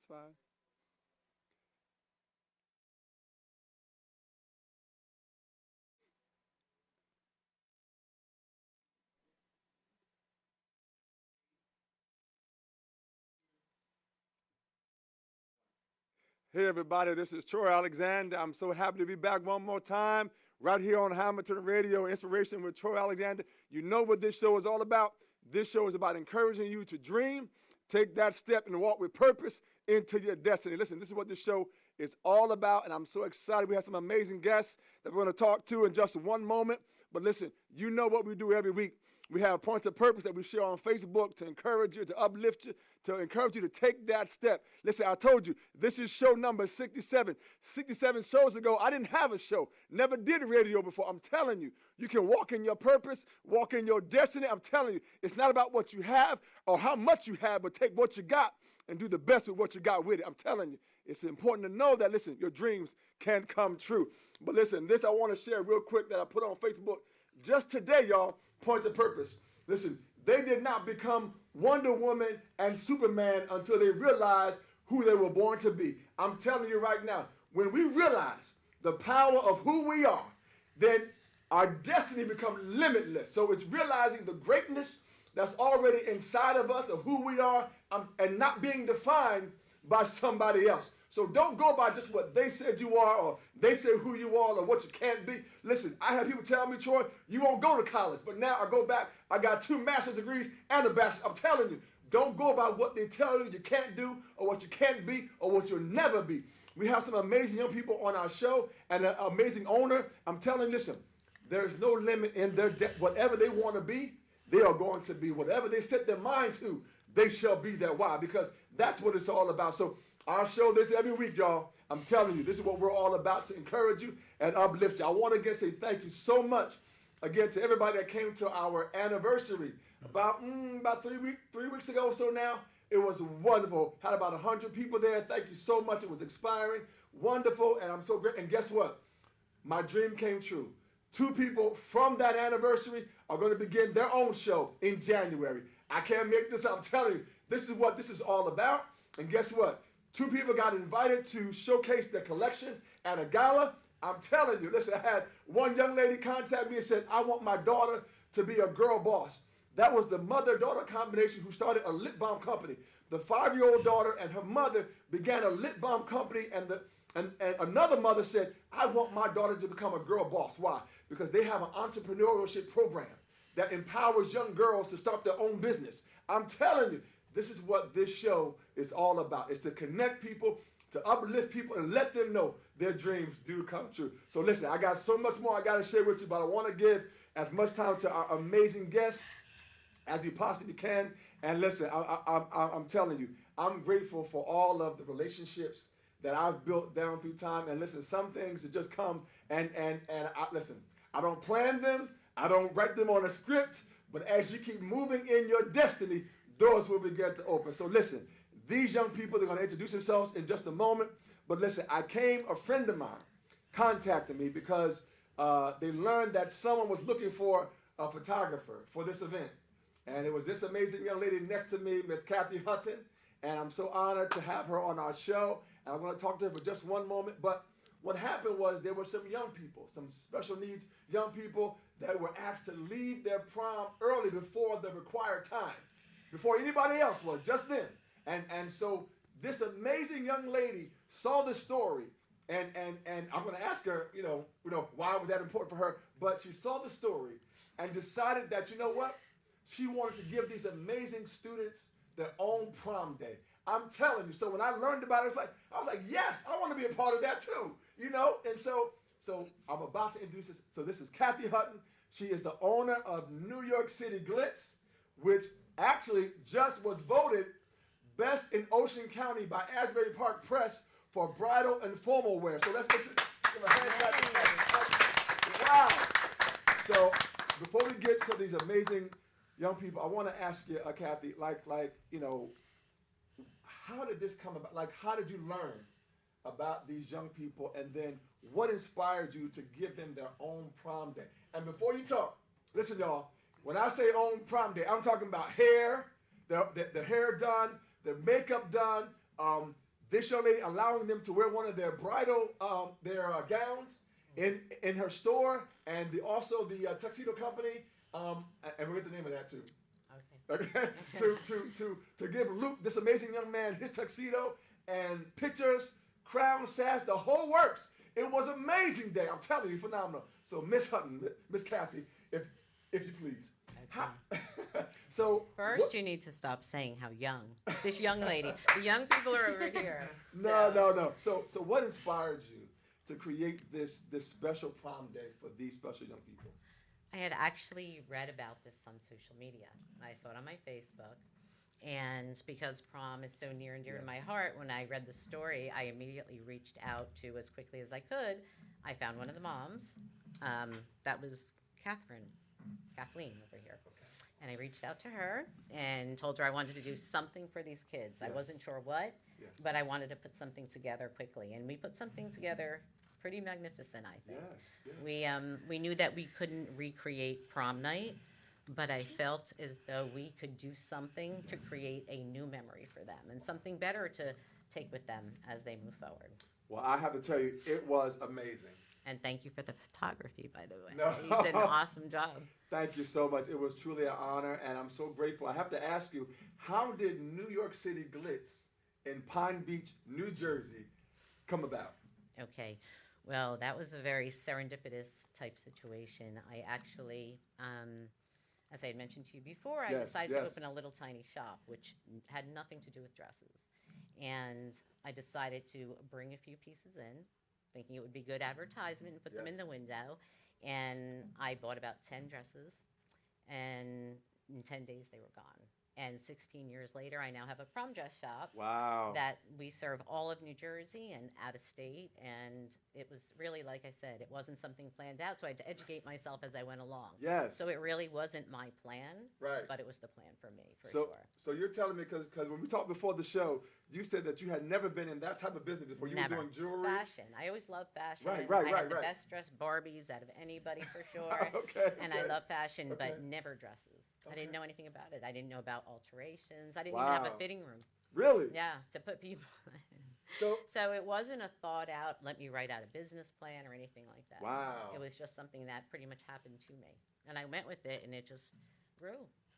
fine. Hey, everybody, this is Troy Alexander. I'm so happy to be back one more time right here on Hamilton Radio, Inspiration with Troy Alexander. You know what this show is all about. This show is about encouraging you to dream, take that step, and walk with purpose into your destiny. Listen, this is what this show is all about, and I'm so excited. We have some amazing guests that we're going to talk to in just one moment. But listen, you know what we do every week. We have points of purpose that we share on Facebook to encourage you, to uplift you, to encourage you to take that step. Listen, I told you, this is show number 67. 67 shows ago, I didn't have a show, never did radio before. I'm telling you, you can walk in your purpose, walk in your destiny. I'm telling you, it's not about what you have or how much you have, but take what you got and do the best with what you got with it. I'm telling you, it's important to know that, listen, your dreams can come true. But listen, this I want to share real quick that I put on Facebook just today, y'all. Points of purpose. Listen, they did not become Wonder Woman and Superman until they realized who they were born to be. I'm telling you right now, when we realize the power of who we are, then our destiny becomes limitless. So it's realizing the greatness that's already inside of us of who we are, and not being defined by somebody else. So don't go by just what they said you are, or they say who you are, or what you can't be. Listen, I have people tell me, Troy, you won't go to college. But now I go back, I got 2 master's degrees and a bachelor's. I'm telling you, don't go by what they tell you can't do, or what you can't be, or what you'll never be. We have some amazing young people on our show, and an amazing owner. I'm telling you, listen, there's no limit in their whatever they want to be, they are going to be. Whatever they set their mind to, they shall be that. Why? Because that's what it's all about. So our show this every week, y'all. I'm telling you, this is what we're all about, to encourage you and uplift you. I want to again say thank you so much again to everybody that came to our anniversary about 3 weeks ago or so now. It was wonderful. Had about 100 people there. Thank you so much. It was inspiring, wonderful, and I'm so great. And guess what? My dream came true. 2 people from that anniversary are going to begin their own show in January. I can't make this up. I'm telling you, this is what this is all about. And guess what? 2 people got invited to showcase their collections at a gala. I'm telling you, listen, I had one young lady contact me and said, I want my daughter to be a girl boss. That was the mother-daughter combination who started a lip balm company. The 5-year-old daughter and her mother began a lip balm company, and another mother said, I want my daughter to become a girl boss. Why? Because they have an entrepreneurship program that empowers young girls to start their own business. I'm telling you, this is what this show is all about. It's to connect people, to uplift people, and let them know their dreams do come true. So listen, I got so much more I got to share with you, but I want to give as much time to our amazing guests as we possibly can. And listen, I'm telling you, I'm grateful for all of the relationships that I've built down through time. And listen, some things that just come listen, I don't plan them, I don't write them on a script, but as you keep moving in your destiny, doors will begin to open. So listen, these young people, they're going to introduce themselves in just a moment. But listen, a friend of mine contacted me because they learned that someone was looking for a photographer for this event. And it was this amazing young lady next to me, Miss Kathy Hutton. And I'm so honored to have her on our show. And I'm going to talk to her for just one moment. But what happened was there were some young people, some special needs young people that were asked to leave their prom early before the required time, before anybody else was, just them. And so this amazing young lady saw the story, and I'm going to ask her, why was that important for her? But she saw the story and decided that, you know what? She wanted to give these amazing students their own prom day. I'm telling you. So when I learned about it, I was like, yes, I want to be a part of that too. And so I'm about to introduce this. So this is Kathy Hutton. She is the owner of New York City Glitz, which actually just was voted Best in Ocean County by Asbury Park Press for bridal and formal wear. So let's give a hand clap. Wow. So before we get to these amazing young people, I want to ask you, Kathy, how did this come about? Like, how did you learn about these young people, and then what inspired you to give them their own prom day? And before you talk, listen, y'all, when I say own prom day, I'm talking about hair, the hair done, the makeup done, this young lady allowing them to wear one of their bridal gowns in her store, and also the tuxedo company, and we'll get the name of that too. Okay. to give Luke, this amazing young man, his tuxedo and pictures, crown, sash, the whole works. It was an amazing day. I'm telling you, phenomenal. So Miss Hutton, Miss Kathy, if you please. Okay. So first, you need to stop saying how young this young lady. The young people are over here. No. So what inspired you to create this special prom day for these special young people? I had actually read about this on social media. I saw it on my Facebook. And because prom is so near and dear to my heart, when I read the story, I immediately reached out to, as quickly as I could, I found one of the moms. That was Kathleen over here. And I reached out to her and told her I wanted to do something for these kids. Yes. I wasn't sure what, Yes. but I wanted to put something together quickly. And we put something together pretty magnificent, I think. Yes. We knew that we couldn't recreate prom night, but I felt as though we could do something to create a new memory for them and something better to take with them as they move forward. Well, I have to tell you, it was amazing. And thank you for the photography, by the way. No. You did an awesome job. Thank you so much. It was truly an honor, and I'm so grateful. I have to ask you, how did New York City Glitz in Pine Beach, New Jersey, come about? Okay. Well, that was a very serendipitous type situation. I actually, as I had mentioned to you before, I decided to open a little tiny shop, which had nothing to do with dresses. And I decided to bring a few pieces in, thinking it would be good advertisement, and put them in the window. And I bought about 10 dresses, and in 10 days they were gone. And 16 years later, I now have a prom dress shop. Wow. That we serve all of New Jersey and out of state. And it was really, like I said, it wasn't something planned out, so I had to educate myself as I went along. Yes. So it really wasn't my plan, right. But it was the plan for me, for sure. So you're telling me, because when we talked before the show, you said that you had never been in that type of business before. Never. You were doing jewelry. Fashion. I always loved fashion. Right. I had the best dressed Barbies out of anybody, for sure. Okay. I love fashion, but never dresses. I didn't know anything about it. I didn't know about alterations. I didn't even have a fitting room. Really? Yeah, to put people in. So it wasn't a thought out, let me write out a business plan or anything like that. Wow. It was just something that pretty much happened to me. And I went with it, and it just grew.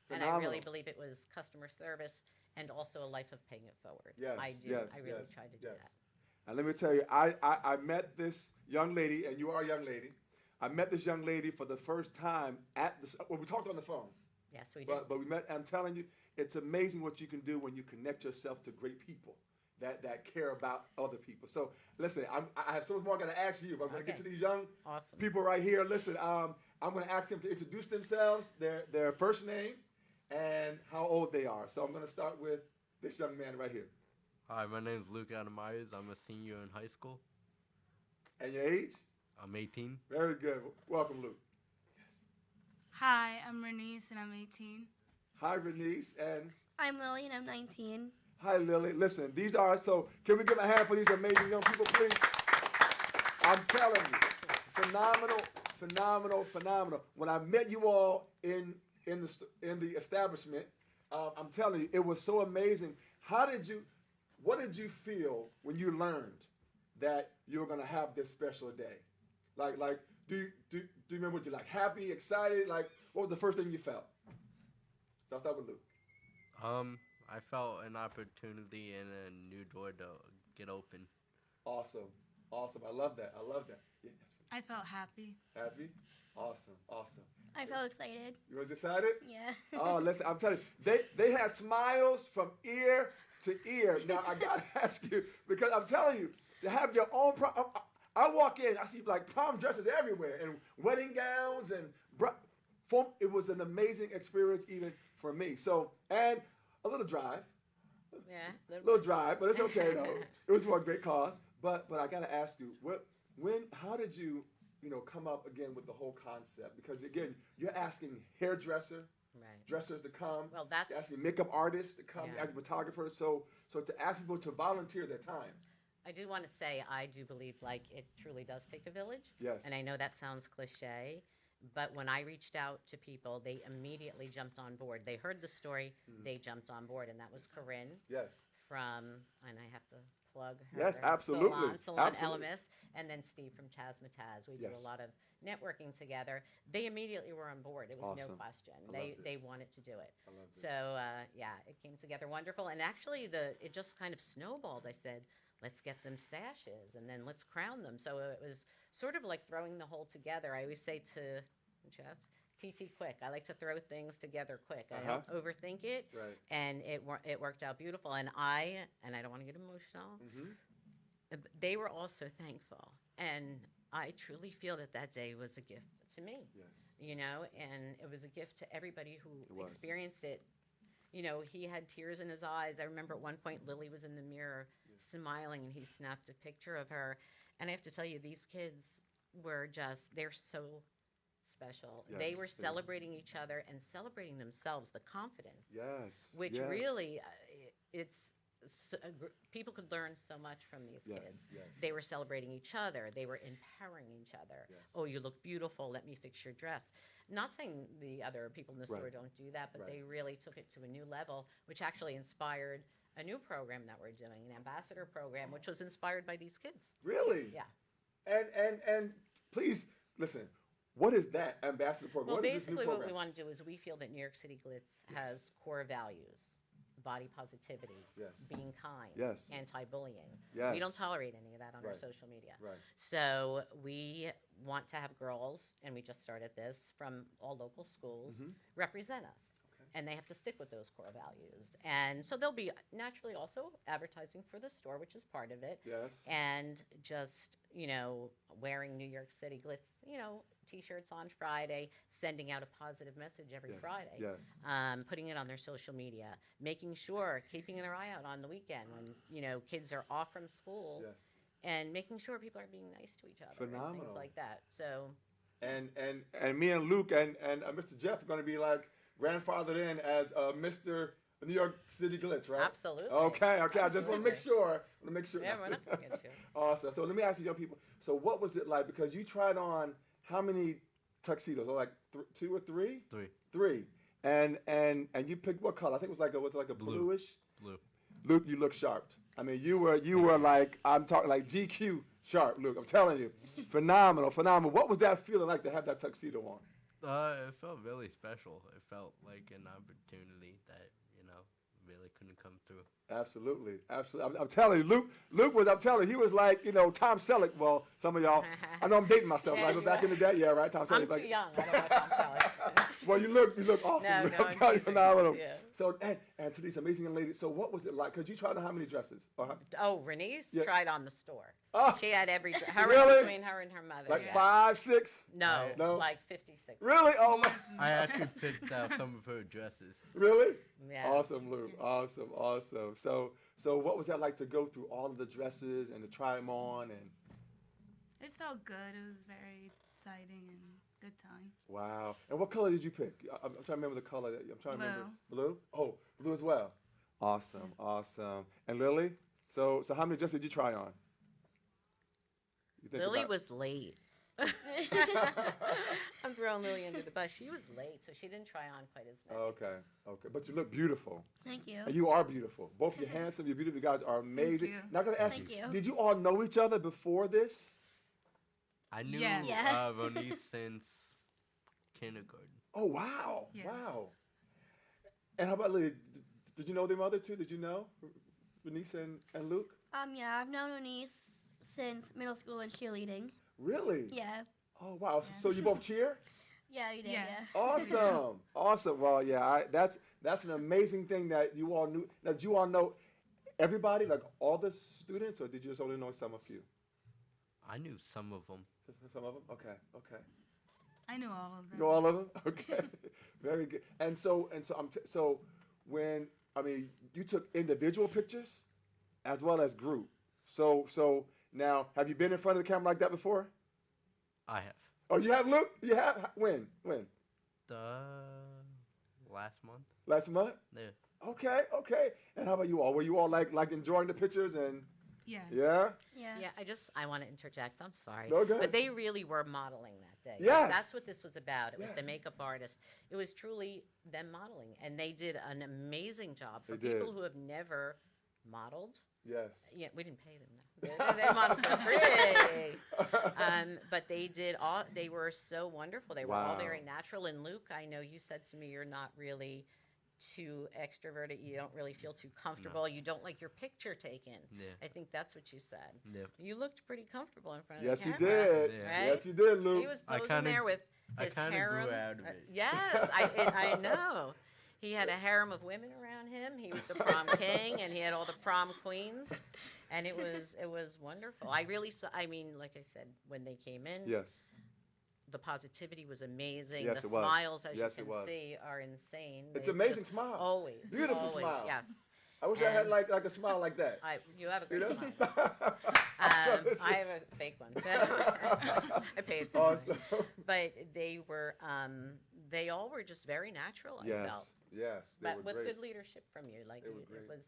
Phenomenal. And I really believe it was customer service and also a life of paying it forward. Yes, I do. yes, I really yes, tried to do that. And let me tell you, I met this young lady, and you are a young lady. I met this young lady for the first time when we talked on the phone. Yes, we did. But we met. I'm telling you, it's amazing what you can do when you connect yourself to great people that care about other people. So listen, I have so much more I'm going to ask you, but I'm going to get to these young people right here. Listen, I'm going to ask them to introduce themselves, their first name, and how old they are. So I'm going to start with this young man right here. Hi, my name is Luke Adamires. I'm a senior in high school. And your age? I'm 18. Very good. Welcome, Luke. Hi, I'm Renice, and I'm 18. Hi, Renice, and I'm Lily, and I'm 19. Hi, Lily. Listen, these are, so can we give a hand for these amazing young people, please? I'm telling you, phenomenal. When I met you all in the establishment, I'm telling you, it was so amazing. What did you feel when you learned that you were going to have this special day? Like, do you remember what you like? Happy, excited? Like, what was the first thing you felt? So I'll start with Luke. I felt an opportunity and a new door to get open. Awesome. I love that. Yeah, I felt happy. Happy? Awesome. I felt excited. You was excited? Yeah. Oh, listen, I'm telling you, they had smiles from ear to ear. Now, I got to ask you, because I'm telling you, to have your own prom, I walk in, I see like prom dresses everywhere and wedding gowns and it was an amazing experience even for me. So, and a little drive. Yeah. A little drive, but it's okay though. It was for a great cause. But I got to ask you, how did you come up again with the whole concept? Because again, you're asking dressers to come. Well, you're asking makeup artists to come, Yeah. asking photographers. So to ask people to volunteer their time. I do want to say I do believe like it truly does take a village. Yes. And I know that sounds cliche, but when I reached out to people, they immediately jumped on board. They heard the story, they jumped on board, and that was Corinne Yes. from, and I have to plug her. Yes, absolutely. Salon Absolutely. Elemis, and then Steve from Chazmataz. We do Yes. a lot of networking together. They immediately were on board. It was no Awesome. question. I They loved it. they wanted to do it. I loved it. So yeah, it came together wonderful. And actually, it just kind of snowballed. I said, let's get them sashes, and then let's crown them. So it was sort of like throwing the whole together. I always say to Jeff, TT quick. I like to throw things together quick. I don't overthink it, Right. and it worked out beautiful. And I don't want to get emotional. Mm-hmm. They were also thankful, and I truly feel that day was a gift to me. Yes. You know, and it was a gift to everybody who It was. experienced it. You know, he had tears in his eyes. I remember at one point Lily was in the mirror smiling, and he snapped a picture of her. And I have to tell you, these kids they're so special. Yes, They were they- celebrating each other and celebrating themselves, the confidence, Yes. which yes. really, people could learn so much from these Yes, kids. yes. They were celebrating each other. They were empowering each other. Yes. Oh, you look beautiful. Let me fix your dress. Not saying the other people in the store Right. don't do that, but Right. they really took it to a new level, which actually inspired a new program that we're doing, an ambassador program, which was inspired by these kids. Really? Yeah. And please listen. What is that ambassador program? Well, What is this new basically, what program? we want to do is we feel that New York City Glitz has core values: body positivity, Yes. being kind, Yes. anti-bullying. Yes. We don't tolerate any of that on our Right. social media. Right. So we want to have girls, and we just started this, from all local schools Mhm. represent us. Okay. And they have to stick with those core values. And so they'll be naturally also advertising for the store, which is part of it. Yes. And just, wearing New York City Glitz, T-shirts on Friday, sending out a positive message every Yes. Friday. Yes. Putting it on their social media, making sure, keeping their eye out on the weekend when, kids are off from school, Yes. and making sure people are being nice to each other and Phenomenal. things like that. So, And me and Luke and Mr. Jeff are going to be like grandfathered in as Mr. New York City Glitz, right? absolutely. Okay. I just want to make Absolutely. sure. Yeah, we're not going to forget you. Awesome. So let me ask you, young people. So what was it like? Because you tried on how many tuxedos? Or like 2 or 3? 3. 3. And you picked what color? I think it was like a Blue. bluish. Blue. Luke, you look sharp. I mean, you were like, I'm talking like GQ sharp, Luke. I'm telling you, phenomenal. What was that feeling like to have that tuxedo on? It felt really special. It felt like an opportunity that, really couldn't come through. Absolutely. I'm telling you, Luke was. I'm telling you, he was like, Tom Selleck. Well, some of y'all, I know I'm dating myself, Yeah, right? But you back are. in the day, yeah, right. Tom Selleck. I'm like, too young. I don't know Tom Selleck. Well, you look awesome. No, Luke. no, I'm I'm telling you, teasing. phenomenal. Yeah. So, and to these amazing young ladies. So, what was it like? Because you tried on how many dresses? Oh, Renice Yeah. tried on the store. Oh, She had every her Really? between her and her mother. like yeah. 5, 6. No, No? like 56. Really? Oh my. I actually picked out some of her dresses. Really? Yeah. Awesome, Luke. Awesome. So what was that like to go through all of the dresses and to try them on and? It felt good. It was very exciting and good time. Wow. And what color did you pick? I'm trying to remember the color. I'm trying to remember. Blue. Oh, blue as well. Awesome. Awesome. And Lily? So how many dresses did you try on? You think Lily about- was late. I'm throwing Lily under the bus. She was late, so she didn't try on quite as many. Okay. But you look beautiful. Thank you. And you are beautiful. Both you're handsome, you're beautiful. You guys are amazing. you. Now, I'm going to ask Thank you, you. did you all know each other before this? I knew Yeah. Yeah. Ronice since kindergarten. Oh, wow. Yeah. Wow. And how about Lily? Did you know their mother too? Did you know Renice and Luke? Yeah, I've known Onice since middle school and cheerleading. Really? Yeah. Oh, wow. Yeah. So you both cheer? Yeah, you did. Yeah. Yeah. Awesome. Awesome. Well, yeah, that's an amazing thing that you all knew. Now, did you all know everybody, like all the students, or did you just only know some of you? I knew some of them. Some of them? Okay. I knew all of them. You know all of them? Okay. Very good. And so when you took individual pictures as well as group. So now, have you been in front of the camera like that before? I have. Oh, you have, Luke? You have? When? The last month. Last month? Yeah. Okay. And how about you all? Were you all like enjoying the pictures and Yeah. yeah? Yeah. Yeah, I want to interject. I'm sorry. No, go ahead. But they really were modeling that day. Yes. That's what this was about. It was Yes. the makeup artist. It was truly them modeling. And they did an amazing job for They did. people who have never modeled. Yes. Yeah, we didn't pay them. They modeled for free. But they were so wonderful. They were all Wow. very natural. And Luke, I know you said to me you're not really too extroverted. You don't really feel too comfortable. You don't like your picture taken. Yeah. I think that's what you said. Yeah. You looked pretty comfortable in front of Yes, the you camera. did. Yeah. Yes, you did, Luke. He was I posing kinda- there with I his kinda harem. grew out of it. Yes, I know. He had a harem of women around him. He was the prom king, and he had all the prom queens, and it was wonderful. I really saw. I mean, like I said, when they came in, Yes. the positivity was amazing. Yes, the it was. smiles, as Yes, you it can was. see, are insane. It's They amazing just smile. Always, Beautiful always, smile. Yes. I wish I had And- like a smile like that. You have a You great know? smile. I have a fake one. I paid for Awesome. mine. But they all were just very natural, I Yes. felt. Yes. They But were with great. good leadership from you. Like, They were it great. was,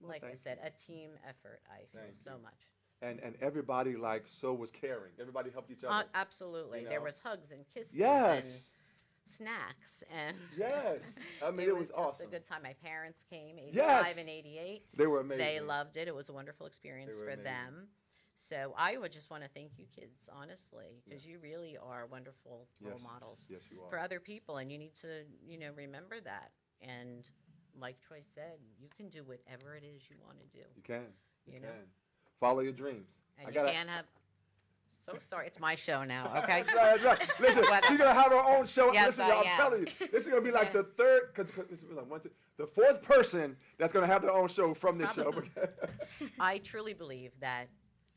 Well, like I thank said, a team effort, I feel Thank so you. much. And everybody like so was caring. Everybody helped each other. Absolutely. You There know? was hugs and kisses and Yes. snacks. And Yes. I mean, it was just awesome. a good time. My parents came, 85 Yes. and 88. They were amazing. They loved it. It was a wonderful experience were for amazing. them. So I would just want to thank you kids, honestly, because you really are wonderful role Yes. models Yes, you are. for other people, and you need to, remember that. And like Troy said, you can do whatever it is you want to do. You can. You know? can. Follow your dreams. And I you gotta- can't have. So sorry, it's my show now. Okay. That's right. Listen, Whatever. she's gonna have her own show. Yes, Listen, I y'all, I'm am. telling you, this is gonna be like Yeah. the third, because this is like the fourth person that's gonna have their own show from this Probably. show. I truly believe that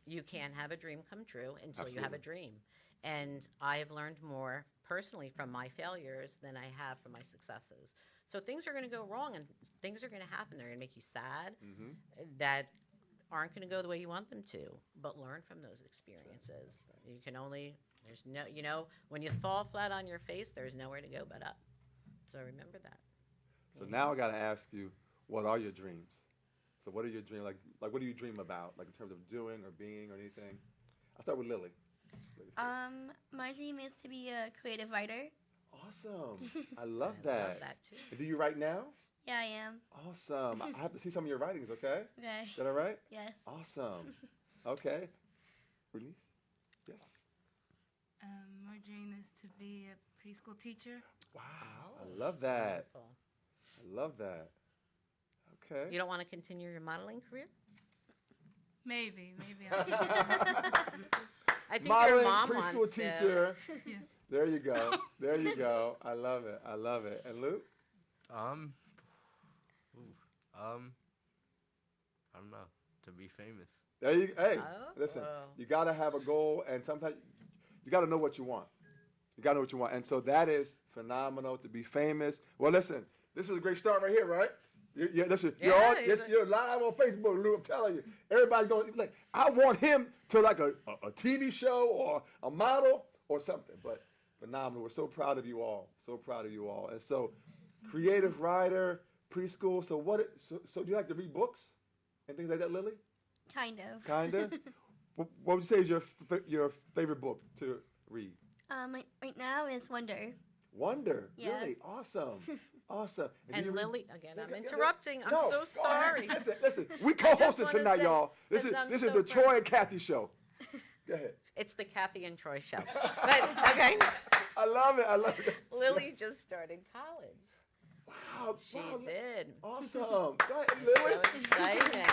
you can't have a dream come true until you have a Absolutely. dream. And I have learned more personally from my failures than I have from my successes. So things are going to go wrong and things are going to happen. They're going to make you sad hmm that aren't going to go the way you want them to, but learn from those experiences. You can only, there's no, when you fall flat on your face, there's nowhere to go but up. So remember that. So now I gotta ask you, what are your dreams? So what are your dreams? Like what do you dream about? Like in terms of doing or being or anything? I'll start with Lily. Lily first. My dream is to be a creative writer. Awesome. I love I love that. that too. And do you write now? Yeah, I am. Awesome. I have to see some of your writings, okay? Okay. Is that all right? Yes. Awesome. Okay. Release? Yes. My dream is to be a preschool teacher. Wow. Oh, I love that. wonderful. I love that. Okay. You don't want to continue your modeling career? Maybe I'll. I think Modeling, your mom preschool wants to. teacher. Yeah. There you go. There you go. I love it. I love it. And Luke? I don't know. To be famous. There you hey, Oh. listen, you gotta have a goal and sometimes you gotta know what you want. You gotta know what you want. And so that is phenomenal to be famous. Well listen, this is a great start right here, right? Listen, Yeah, he's you're live on Facebook, Luke, I'm telling you. Everybody's going like, I want him to like a TV show or a model or something. But phenomenal. We're so proud of you all. So proud of you all. And so creative writer, preschool. So so do you like to read books and things like that, Lily? Kind of. Kinda. What would you say is your favorite book to read? Right now is Wonder. Wonder. Yeah. Really awesome. Awesome. do And you read- Lily, again, I'm Yeah, interrupting. I'm No, so go ahead. sorry. Listen. We just co-hosted wanna tonight, say, y'all. This 'cause is I'm this so is the proud. Troy and Kathy show. Go ahead. It's the Kathy and Troy show. But, okay, I love it. I love it. Lily just started college. Wow. She wow, did. Awesome. Go ahead, So Lily. exciting.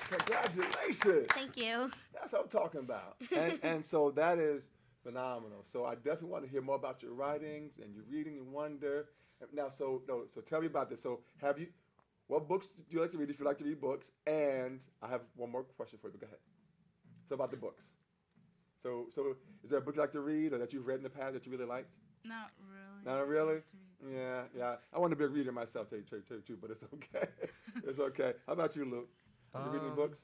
Congratulations. Thank you. That's what I'm talking about. And so that is phenomenal. So I definitely want to hear more about your writings and your reading and wonder. Now, so tell me about this. So what books do you like to read if you like to read books? And I have one more question for you, but go ahead. So about the books. So is there a book you like to read or that you've read in the past that you really liked? Not really. Not really? To read. Yeah. I want to be a reader myself, too, but it's okay. It's okay. How about you, Luke? Have you read any books?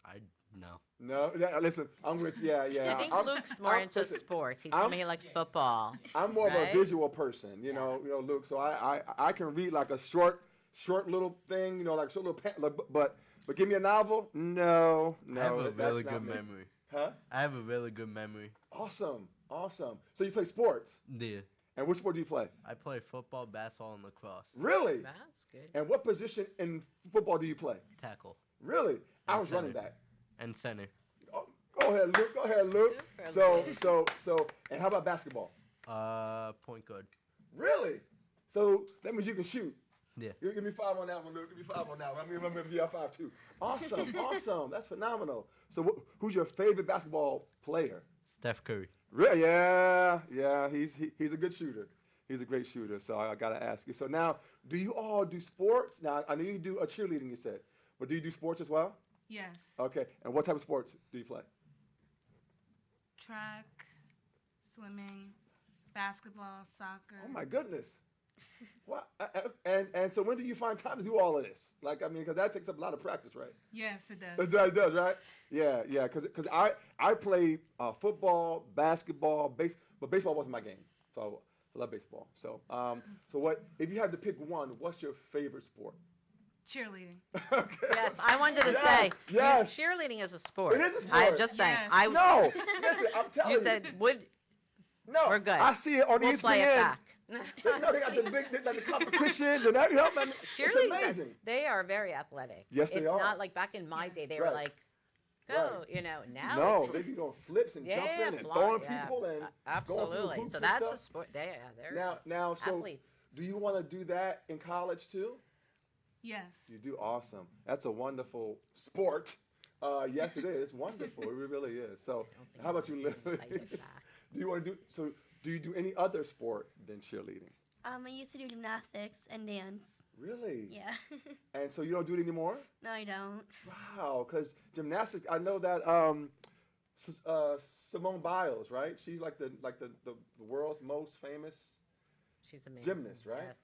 I no. No? Yeah, listen, I'm with you. Yeah. I think I'm- Luke's more into listen, sports. He told me he likes football. I'm more of Right? a visual person, you know, Luke. So I can read like a short little thing, like short little but give me a novel? No. I have a that's really not good me. memory. Huh? I have a really good memory. Awesome. So you play sports, Yeah. And which sport do you play? I play football, basketball, and lacrosse. Really? That's good. And what position in football do you play? Tackle Really? I And was running center. back. and center. Oh, go ahead, Luke. Go ahead, Luke. Super, So, and how about basketball? Point guard. Really? So that means you can shoot. Yeah. Give me 5 on that one, Luke. Give me 5 on that one. I mean, remember you have 5 too. Awesome, awesome. That's phenomenal. So, who's your favorite basketball player? Steph Curry. Really? Yeah. He's a good shooter. He's a great shooter. So I gotta ask you. So now, do you all do sports? Now I know you do a cheerleading. You said, but do you do sports as well? Yes. Okay. And what type of sports do you play? Track, swimming, basketball, soccer. Oh my goodness. What? And so when do you find time to do all of this? Like, I mean, because that takes up a lot of practice, right? Yes, it does. It does, right? Yeah. Because I played football, basketball, but baseball wasn't my game. So I love baseball. So so what if you had to pick one? What's your favorite sport? Cheerleading. Okay. Yes, I wanted to Yes, say, yes. cheerleading is a sport. It is a I'm sport. just saying. Yes. No, listen, I'm telling you. You said would no. we're good. I see it on we'll ESPN. play it back. They got the competitions and that. Man, it's Cheerleading, amazing. they are very athletic. Yes, they it's are. not like back in my day. They were Right. like, go, Right. Now. No, it's, they be doing flips and yeah, jumping and fly- throwing yeah, people and absolutely. hoops So and that's stuff. a sport. They're Now, so athletes. do you want to do that in college too? Yes. You do. Awesome. That's a wonderful sport. Yes, it is wonderful. It really is. So, I don't think how about you, we can Lily? fight it back. Do you want to do? So, do you do any other sport than cheerleading? I used to do gymnastics and dance. Really? Yeah. And so you don't do it anymore? No, I don't. Wow. Because gymnastics, I know that Simone Biles, right? She's like the world's most famous She's amazing. gymnast, right? Yes.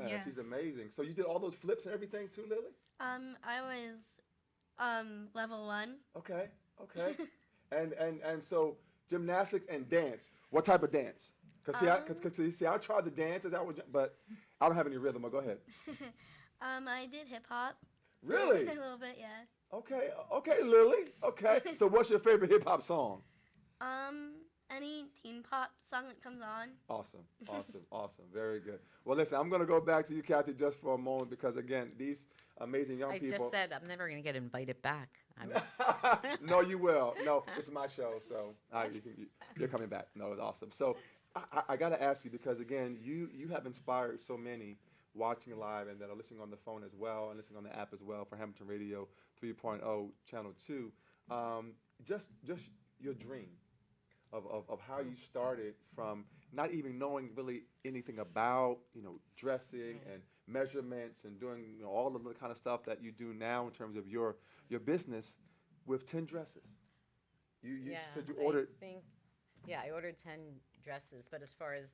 Yeah, Yes. she's amazing. So you did all those flips and everything too, Lily? I was level 1. Okay. And so gymnastics and dance. What type of dance? Because I tried the dances, but I don't have any rhythm. Go ahead. I did hip hop. Really? A little bit, yeah. Okay, Lily. Okay. So what's your favorite hip hop song? Any teen pop song that comes on. Awesome. Very good. Well, listen, I'm going to go back to you, Kathy, just for a moment because, again, these amazing young I people. just said I'm never going to get invited back. No, you will. No, it's my show, so you're coming back. No, it's awesome. So I got to ask you because, again, you have inspired so many watching live and that are listening on the phone as well and listening on the app as well for Hamilton Radio 3.0 Channel 2. Just your dream of how you started from not even knowing really anything about, dressing and measurements and doing all of the kind of stuff that you do now in terms of your business with 10 dresses. You said you ordered. I ordered 10 dresses, but as far as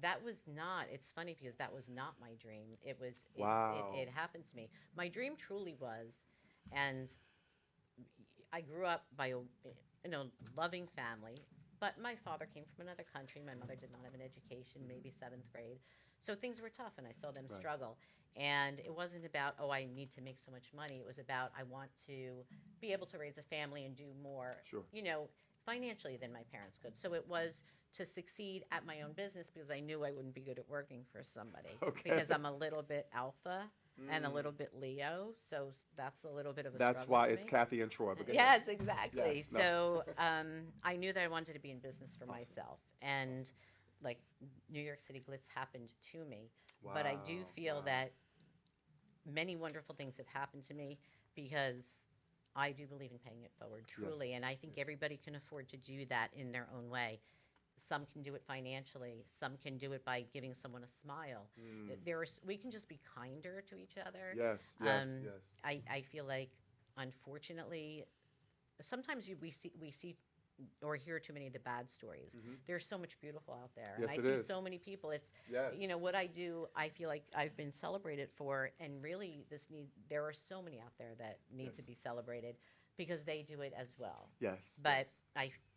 that was not, it's funny because that was not my dream. Wow. It happened to me. My dream truly was, and I grew up by a loving family, but my father came from another country. My mother did not have an education, maybe 7th grade. So things were tough, and I saw them Right. struggle. And it wasn't about, I need to make so much money. It was about, I want to be able to raise a family and do more, Sure. financially than my parents could. So it was to succeed at my own business because I knew I wouldn't be good at working for somebody. Okay. Because I'm a little bit alpha and a little bit Leo. So that's a little bit of a That's struggle why for it's me. Kathy and Troy. But Yes, exactly. Yes, no. So I knew that I wanted to be in business for Awesome. myself. And like New York City Glitz happened to me. But I do feel that many wonderful things have happened to me because I do believe in paying it forward, truly. And I think everybody can afford to do that in their own way. Some can do it financially. Some can do it by giving someone a smile. We can just be kinder to each other. Yes. I feel like, unfortunately, sometimes we see or hear too many of the bad stories. There's so much beautiful out there, Yes, and it I see is. so many people. It's Yes. what I do. I feel like I've been celebrated for, and really, there are so many out there that need to be celebrated because they do it as well. Yes. But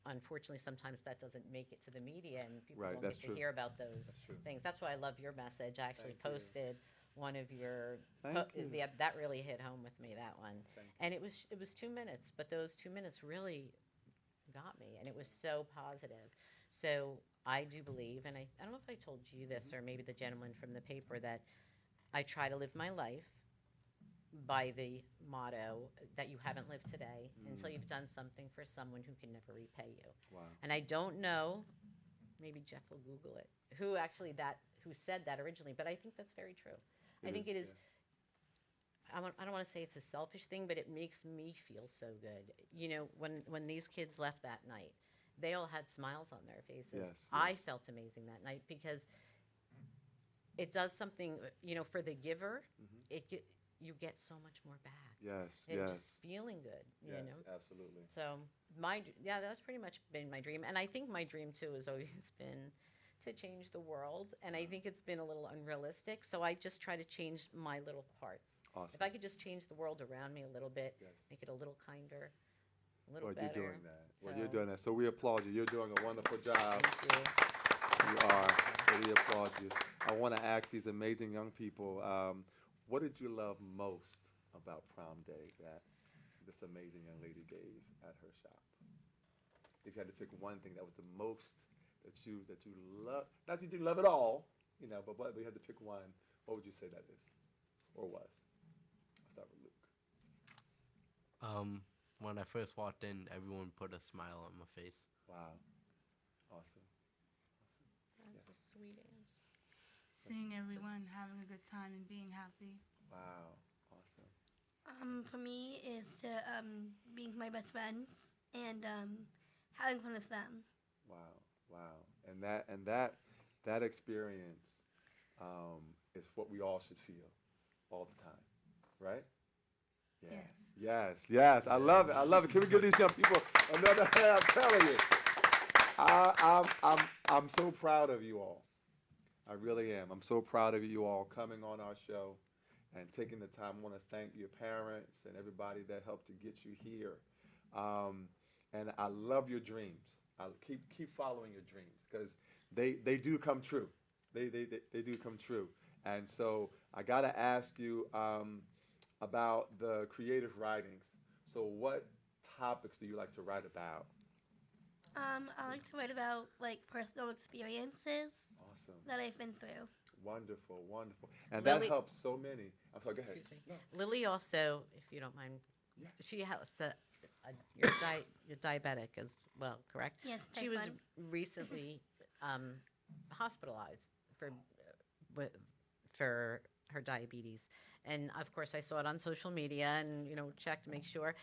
unfortunately, sometimes that doesn't make it to the media, and people Right, don't that's get true. to hear about those That's true. things. That's why I love your message. I actually Thank you. posted one of your. Thank you. Yeah, that really hit home with me. That one, Thank you. and it was 2 minutes, but those 2 minutes really got me, and it was so positive. So I do believe, and I don't know if I told you this, or maybe the gentleman from the paper, that I try to live my life by the motto that you haven't lived today until you've done something for someone who can never repay you. Wow. And I don't know, maybe Jeff will Google it, who said that originally, but I think that's very true. I think it is. I don't want to say it's a selfish thing, but it makes me feel so good. You know, when these kids left that night, they all had smiles on their faces. Yes, I yes. felt amazing that night because it does something, you know, for the giver, you get so much more back. Yes, And yes. just feeling good, you Yes, know. absolutely. So that's pretty much been my dream. And I think my dream too has always been to change the world. And I think it's been a little unrealistic. So I just try to change my little parts. Awesome. If I could just change the world around me a little bit, Yes. make it a little kinder, a little Well, better. you're doing that. Well, So, you're doing that. So we applaud you. You're doing a wonderful job. Thank you. You are. So we applaud you. I want to ask these amazing young people, what did you love most about prom day that this amazing young lady gave at her shop? If you had to pick one thing that was the most that you love, not that you love it all, you know, but if you had to pick one, what would you say that is, or was? I'll start with Luke. When I first walked in, everyone put a smile on my face. Wow. Awesome. That's a sweet answer. Seeing everyone having a good time and being happy. Wow. Awesome. For me is to being with my best friends and having fun with them. Wow. Wow. And that experience is what we all should feel all the time, right? Yes. Yes. Yes. I love it. I love it. Can we give these young people another hand? I'm telling you, I'm so proud of you all. I really am. I'm so proud of you all coming on our show and taking the time. I want to thank your parents and everybody that helped to get you here. And I love your dreams. I'll keep following your dreams because they do come true. They do come true. And so I got to ask you about the creative writings. So what topics do you like to write about? I like to write about like personal experiences Awesome. that I've been through. Wonderful, wonderful. And Lily- that helps so many. I'm sorry, go ahead. Excuse me. No. Lily also, if you don't mind, Yeah. she has you're diabetic as well, correct? Yes, She type was 1. recently hospitalized for her diabetes, and of course I saw it on social media and checked to make sure.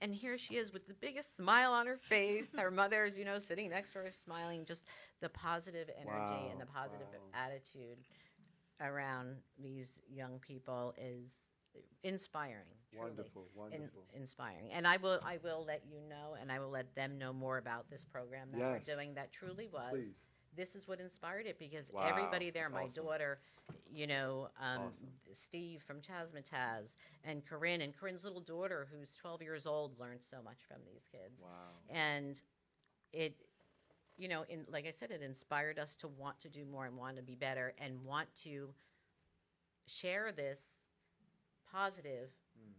And here she is with the biggest smile on her face. Her mother's sitting next to her smiling. Just the positive energy and the positive attitude around these young people is inspiring. Truly. Wonderful, wonderful. Inspiring. And I will let you know, and I will let them know more about this program that Yes. we're doing that truly was. Please. This is what inspired it because Wow, everybody there, that's my awesome. daughter, Awesome. Steve from Chasmataz, and Corinne's little daughter, who's 12 years old, learned so much from these kids. Wow. And it, like I said, it inspired us to want to do more and want to be better and want to share this positive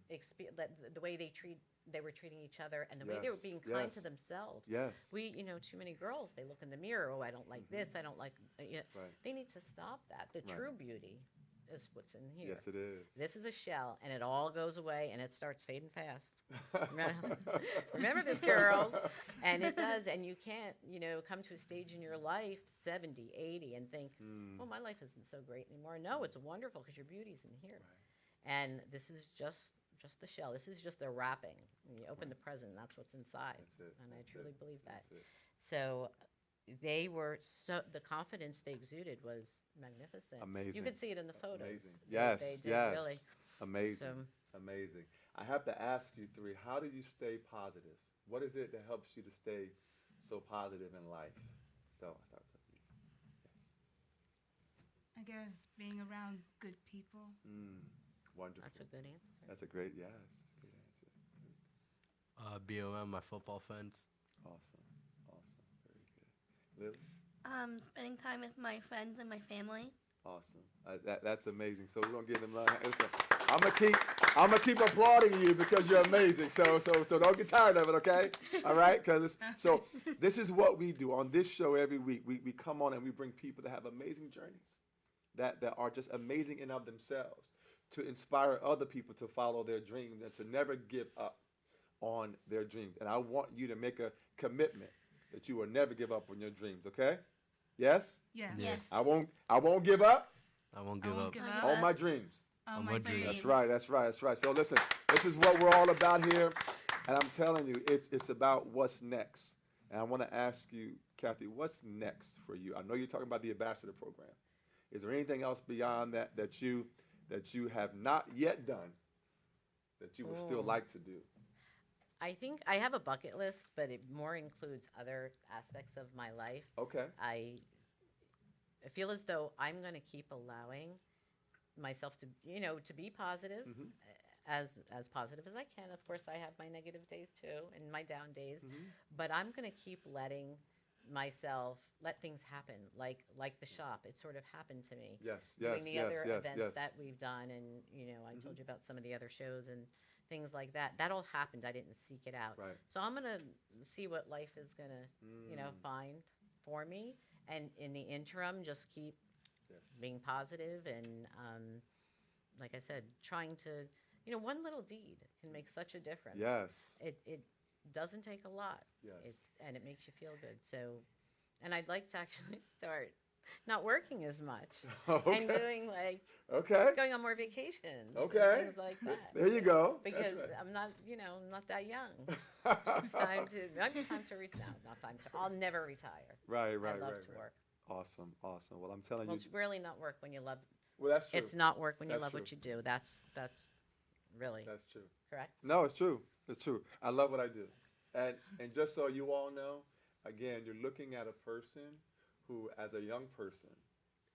experience, the way they were treating each other and the way they were Yes, being kind yes. to themselves. Yes. We, too many girls, they look in the mirror, oh, I don't like this, I don't like, Right. they need to stop that. The Right. true beauty is what's in here. Yes, it is. This is a shell, and it all goes away, and it starts fading fast. Remember this, girls. And it does, and you can't, come to a stage in your life, 70, 80, and think, well, my life isn't so great anymore. No, it's wonderful because your beauty's in here. And this is just the shell. This is just the wrapping. When you open the present, that's what's inside. That's it. And I That's truly it. believe that. That's it. So they were the confidence they exuded was magnificent. Amazing. You could see it in the photos. Amazing. They- Yes, they did yes. really. Amazing. So- Amazing. I have to ask you three, how do you stay positive? What is it that helps you to stay so positive in life? So I'll start with you. I guess being around good people. Yes. Wonderful. That's a good answer. That's a great, yes. That's a good answer. Be around my football friends. Awesome. Awesome. Very good. Lily? Spending time with my friends and my family. Awesome. That's amazing. So we're going to give them a listen. I'm gonna keep applauding you because you're amazing. So don't get tired of it, okay? All right? So this is what we do on this show every week. We come on and we bring people that have amazing journeys, that are just amazing in of themselves, to inspire other people to follow their dreams and to never give up on their dreams. And I want you to make a commitment that you will never give up on your dreams, okay? Yes? Yeah. Yes. I won't give up I won't give up. on my dreams. Oh, my my dreams. dreams. That's right. So listen, this is what we're all about here. And I'm telling you, it's about what's next. And I want to ask you, Kathy, what's next for you? I know you're talking about the ambassador program. Is there anything else beyond that you have not yet done that you would still like to do? I think I have a bucket list, but it more includes other aspects of my life. Okay. I feel as though I'm going to keep allowing myself to, to be positive, Mhm. as positive as I can. Of course, I have my negative days too and my down days, Mhm. but I'm going to keep letting myself let things happen, like the shop. It sort of happened to me. Yes. Doing the other events yes. that we've done, and I told you about some of the other shows and things like that. That all happened. I didn't seek it out. Right. So I'm gonna see what life is gonna, Mm. find for me, and in the interim, just keep Yes. being positive and, like I said, trying to, one little deed can make such a difference. Yes. It doesn't take a lot. Yes. And it makes you feel good. So, and I'd like to actually start not working as much Okay. and doing Okay. going on more vacations Okay. and things like that. There you go. Because That's I'm not, not that young. right. It's time to, maybe time to retire. No, not time to, I'll never retire. Right. I love to work. Awesome. Well, I'm telling Well, you. it's really not work when you love, Well, that's true. it's not work when you That's love true. what you do. That's really That's true. correct. No, it's true. It's true. I love what I do. And just so you all know, again, you're looking at a person who, as a young person,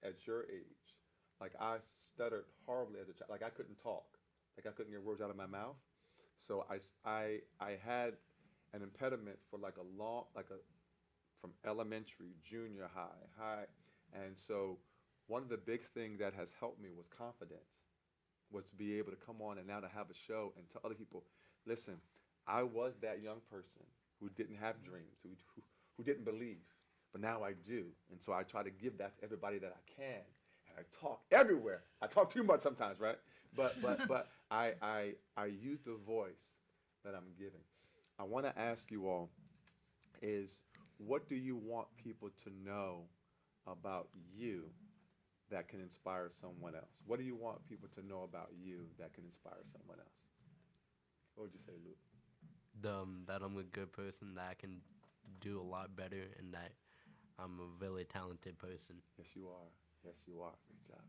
at your age, like I stuttered horribly as a child. Like I couldn't talk. Like I couldn't get words out of my mouth. So I had an impediment for from elementary, junior high. And so one of the big things that has helped me was confidence, was to be able to come on and now to have a show and tell other people, listen, I was that young person who didn't have dreams, who didn't believe, but now I do. And so I try to give that to everybody that I can. And I talk everywhere. I talk too much sometimes, right? But I use the voice that I'm giving. I want to ask you all is, what do you want people to know about you that can inspire someone else? What do you want people to know about you that can inspire someone else? What would you say, Luke? That I'm a good person, that I can do a lot better, and that I'm a really talented person. Yes, you are. Yes, you are. Good job.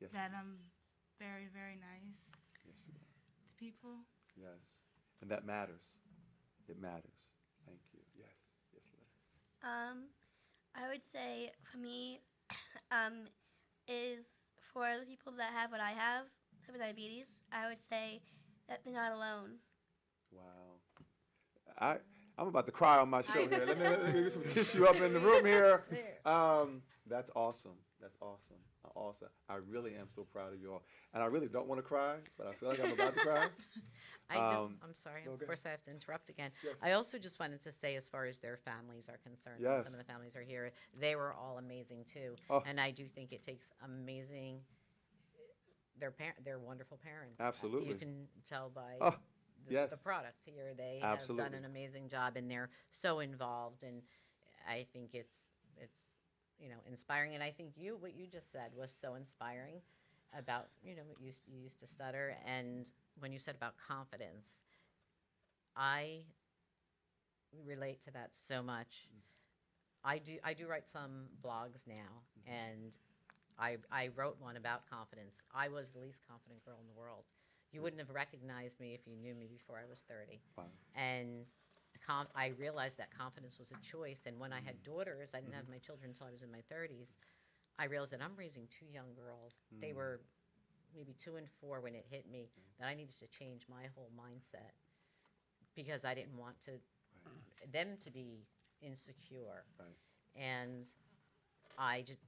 Yes. That I'm very, very nice Yes, you are. to people. Yes. And that matters. It matters. Thank you. Yes. Yes, Liz. I would say for me, is for the people that have what I have, type of diabetes, I would say that they're not alone. Wow. I'm about to cry on my show here. Let me get some tissue up in the room here. That's awesome. That's awesome. Awesome. I really am so proud of you all. And I really don't want to cry, but I feel like I'm about to cry. I'm sorry. no, Of go course, I have to interrupt again. Yes. I also just wanted to say, as far as their families are concerned, and Yes. some of the families are here, they were all amazing too. Oh. And I do think it takes amazing. They're wonderful parents. Absolutely. You can tell by Oh, yes. the product here. They Absolutely. have done an amazing job, and they're so involved. And I think it's inspiring. And I think what you just said was so inspiring about you used to stutter, and when you said about confidence, I relate to that so much. I do write some blogs now, and I wrote one about confidence. I was the least confident girl in the world. You wouldn't have recognized me if you knew me before I was 30. Wow. And I realized that confidence was a choice. And when I had daughters, I didn't have my children until I was in my 30s. I realized that I'm raising two young girls. They were maybe 2 and 4 when it hit me, that I needed to change my whole mindset because I didn't want them to be insecure. Right. And I just,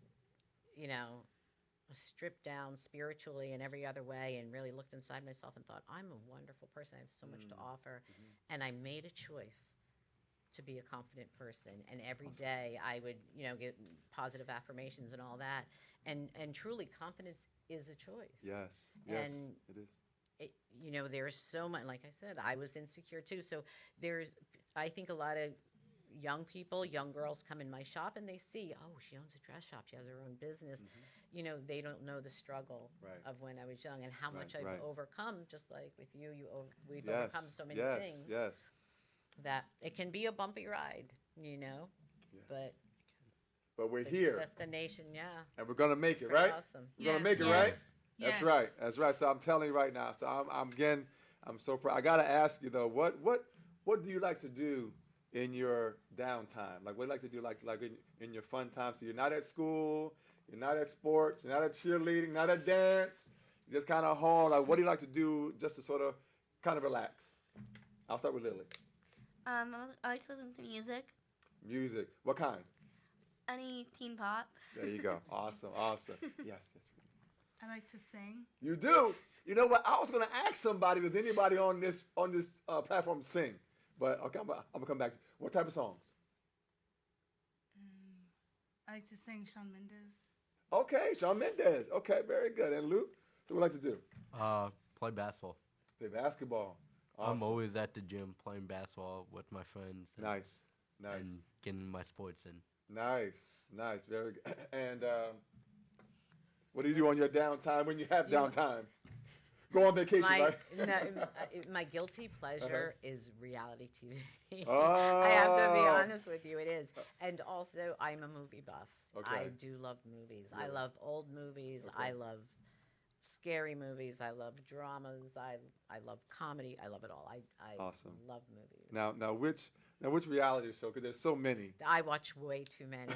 stripped down spiritually and every other way and really looked inside myself and thought, I'm a wonderful person. I have so much to offer. And I made a choice to be a confident person. And every day I would, get positive affirmations and all that. And truly, confidence is a choice. Yes. And it is. There's so much, like I said, I was insecure too. So I think a lot of young people, young girls come in my shop and they see, oh, she owns a dress shop. She has her own business. They don't know the struggle of when I was young and how much I've overcome, just like with you. We've overcome so many things. Yes. That it can be a bumpy ride, but we're the here. Destination, And we're gonna make it, pretty right? awesome. We're gonna make it, Yes. right? Yes. That's right. That's right. So I'm telling you right now. So I'm so proud. I gotta ask you though, what do you like to do in your downtime? Like, what do you like to do, like in your fun time? So you're not at school, you're not at sports, you're not at cheerleading, not at dance. You're just kind of home. Like, what do you like to do just to sort of kind of relax? I'll start with Lily. I like to listen to music. Music. What kind? Any teen pop. There you go. Awesome. Yes. I like to sing. You do. You know what? I was gonna ask somebody. Does anybody on this platform sing? But okay, I'm gonna come back to what type of songs. I like to sing Shawn Mendes. Okay, Shawn Mendes. Okay, very good. And Luke, what do you like to do? Play basketball. Play basketball. Awesome. I'm always at the gym playing basketball with my friends. Nice. And getting my sports in. Nice. Very good. And what do you do on your downtime when you have downtime? Go on vacation, right? My guilty pleasure is reality TV. Oh. I have to be honest with you, it is. And also, I'm a movie buff. Okay. I do love movies. I Really? love old movies. Okay. I love scary movies. I love dramas. I love comedy. I love it all. I Awesome. love movies. Now which reality show? Because there's so many. I watch way too many.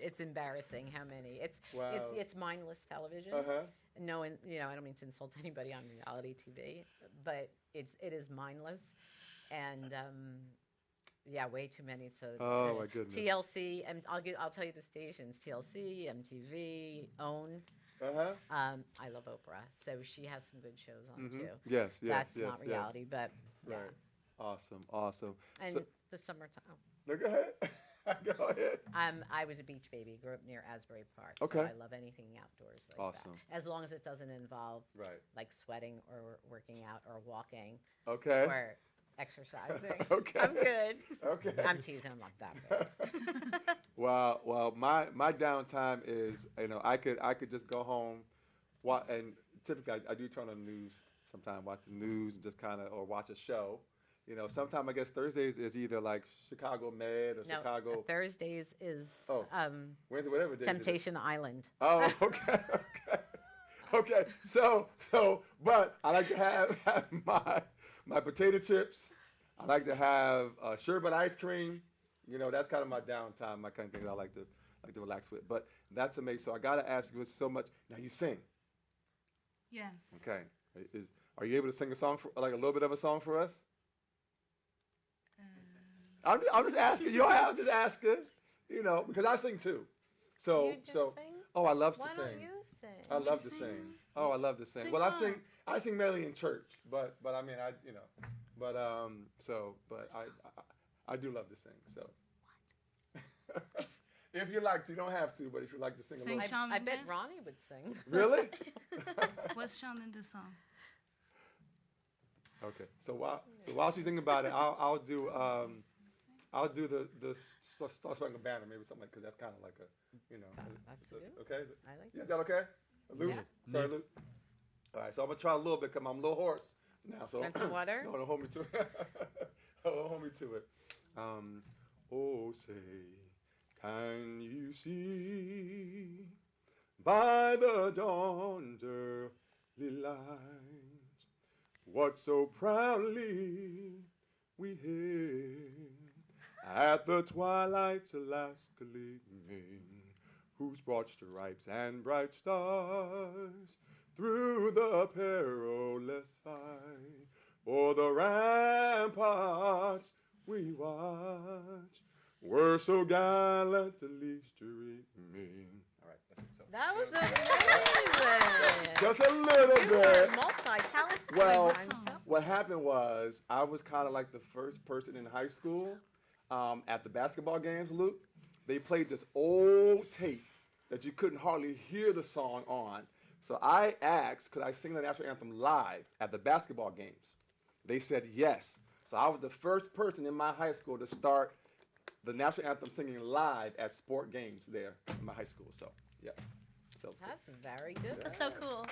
It's embarrassing how many. Wow. It's mindless television. No, and I don't mean to insult anybody on reality TV, but it is mindless, and way too many. So Oh my goodness. TLC, and I'll tell you the stations: TLC, MTV, OWN. I love Oprah, so she has some good shows on too. Yes. That's not reality, but yeah. Right. Awesome. And So- the summertime. No, go ahead. Go ahead. I was a beach baby. Grew up near Asbury Park. Okay. So I love anything outdoors like Awesome. that. As long as it doesn't involve Right. like sweating or working out or walking Okay. or exercising. Okay. I'm good. Okay. I'm teasing. I'm not that good. Well, my downtime is, I could just go home, and typically I do turn on the news sometime, watch the news, and just kind of, or watch a show. Sometimes I guess Thursdays is either like Chicago Med or No, Chicago. Thursdays is Oh. Wednesday, whatever day. Temptation Island. Oh, okay. So, but I like to have my potato chips. I like to have sherbet ice cream. That's kind of my downtime, my kind of things I like to relax with. But that's amazing. So I gotta ask you, it's so much. Now you sing. Yes. Okay. Are you able to sing a song a little bit of a song for us? I'm just asking. You don't have to just ask it. Because I sing too. So You just sing? Oh, I love to Why sing. don't you sing? I love to Sing. sing. Oh, I love to sing. Sing Well, on. I sing mainly in church, but I mean, I do love to sing. So, if you like to, you don't have to, but if you like to sing a Sing little, Shawn I bet Mendes? Ronnie would sing. really? What's Shawn Mendes' song? Okay. So while she's thinking about it, I'll do the Star Spangled Banner, maybe something like, because that's kind of like a, That's is it- good. okay. I like Yeah, is that okay? Luke? Yeah. Sorry, Luke. All right, so I'm gonna try a little bit because I'm a little hoarse now. So Want some water? No, don't hold me to it. Don't hold me to it. Oh, say, can you see by the dawn's early light what so proudly we hailed at the twilight's last gleaming, whose broad stripes and bright stars through the perilous fight o'er the ramparts we watch were so gallantly streaming. All right, that's it. So That was amazing. Just a little You are bit. multi-talented. Well, I'm telling what happened was I was kind of like the first person in high school at the basketball games, Luke. They played this old tape that you couldn't hardly hear the song on. So I asked, could I sing the national anthem live at the basketball games? They said yes. So I was the first person in my high school to start the national anthem singing live at sport games there in my high school. So, yeah. So, That's very good. That's so cool.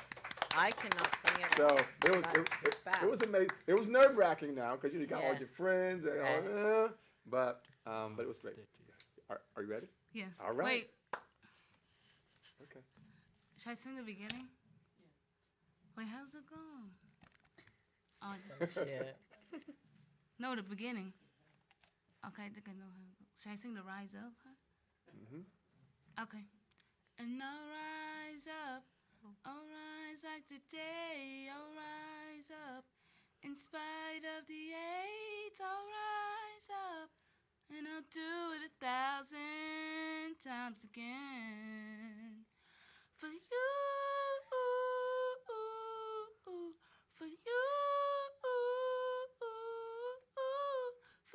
I cannot sing it. so it was It's bad. it was amazing. It was nerve wracking now because you got all Yeah. your friends and all, but it was great. Are you ready? Yes. All right. Wait, Okay. should I sing the beginning? Wait, how's it go? Oh, Yeah. no, the beginning. Okay, I think I know how it goes. Should I sing the Rise Up? Mhm. Okay. And I'll rise up, I'll rise like the day, I'll rise up. In spite of the hate, I'll rise up. And I'll do it 1,000 times again. For you, for you, for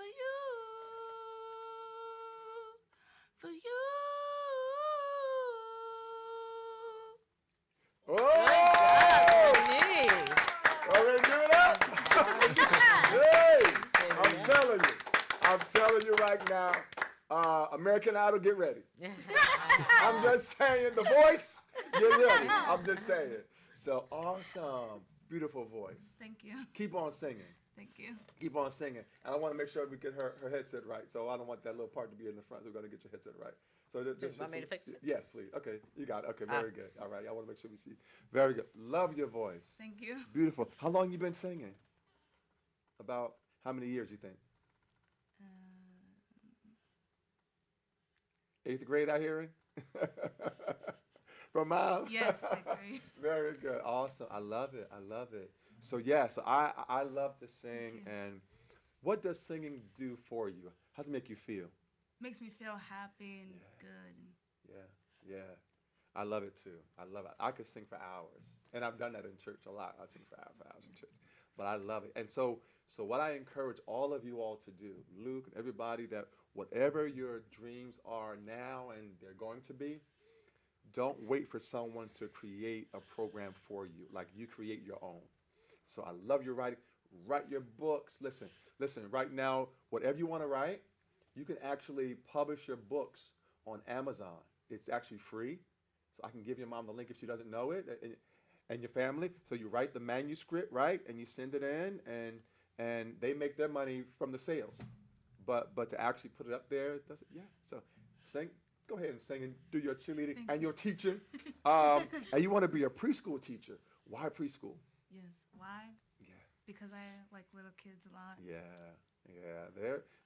you, for you. Oh! Me. Already give it up? Hey! I'm telling you right now, American Idol, get ready. I'm just saying, The Voice, get ready. I'm just saying. So awesome. Beautiful voice. Thank you. Keep on singing. Thank you. Keep on singing. And I want to make sure we get her headset right. So I don't want that little part to be in the front. So we're going to get your headset right. So just want me to fix it? Yes, please. Okay, you got it. Okay, very good. All right, I want to make sure we see. Very good. Love your voice. Thank you. Beautiful. How long you been singing? About how many years you think? 8th grade, I hearing? From mom? Yes, I agree. Very good. Awesome. I love it. I love it. So yeah, so I love to sing. you. And what does singing do for you? How does it make you feel? Makes me feel happy and Yeah. good. Yeah. I love it too. I love it. I could sing for hours. And I've done that in church a lot. I sing for hours in church. But I love it. And so what I encourage all of you all to do, Luke and everybody, that whatever your dreams are now and they're going to be, don't wait for someone to create a program for you. Like, you create your own. So I love your writing. Write your books. Listen, right now, whatever you want to write, you can actually publish your books on Amazon. It's actually free. So I can give your mom the link if she doesn't know it, and your family. So you write the manuscript, right, and you send it in, and they make their money from the sales. But to actually put it up there, doesn't. Yeah. So sing. Go ahead and sing and do your cheerleading Thank and you. your teaching. And you want to be a preschool teacher. Why preschool? Yes. Why? Yeah. Because I like little kids a lot. Yeah.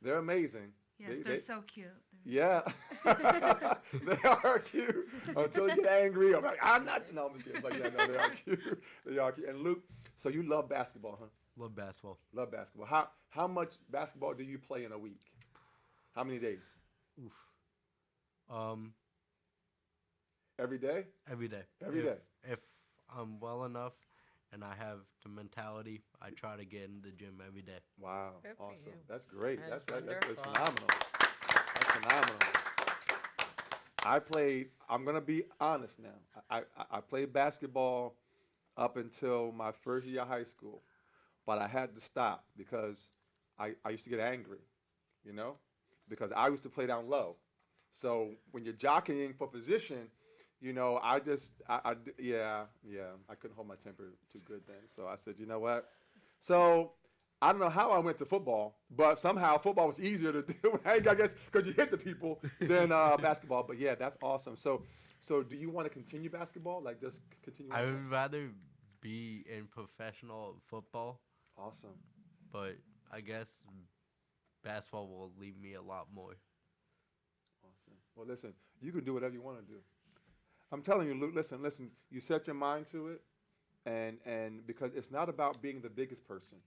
They're amazing. Yes, they're so cute. Yeah. They are cute. Until they get angry, I'm like, I'm not. No, I'm just kidding. But yeah, no, they are cute. They are cute. And Luke, so you love basketball, huh? Love basketball. Love basketball. How much basketball do you play in a week? How many days? Oof. Every day? Every day. Every day. If I'm well enough and I have the mentality, I try to get in the gym every day. Wow. Good for Awesome. you. That's great. That's That's wonderful. phenomenal. That's phenomenal. I'm going to be honest now. I played basketball up until my first year of high school, but I had to stop because I used to get angry, because I used to play down low. So when you're jockeying for position, I couldn't hold my temper too good then. So I said, you know what? So I don't know how I went to football, but somehow football was easier to do, I guess, because you hit the people than basketball. But yeah, that's awesome. So do you want to continue basketball? Like, just continue? I would rather be in professional football, Awesome. but I guess basketball will leave me a lot more. Awesome. Well, listen, you can do whatever you want to do. I'm telling you, Luke, listen, you set your mind to it, and because it's not about being the biggest person.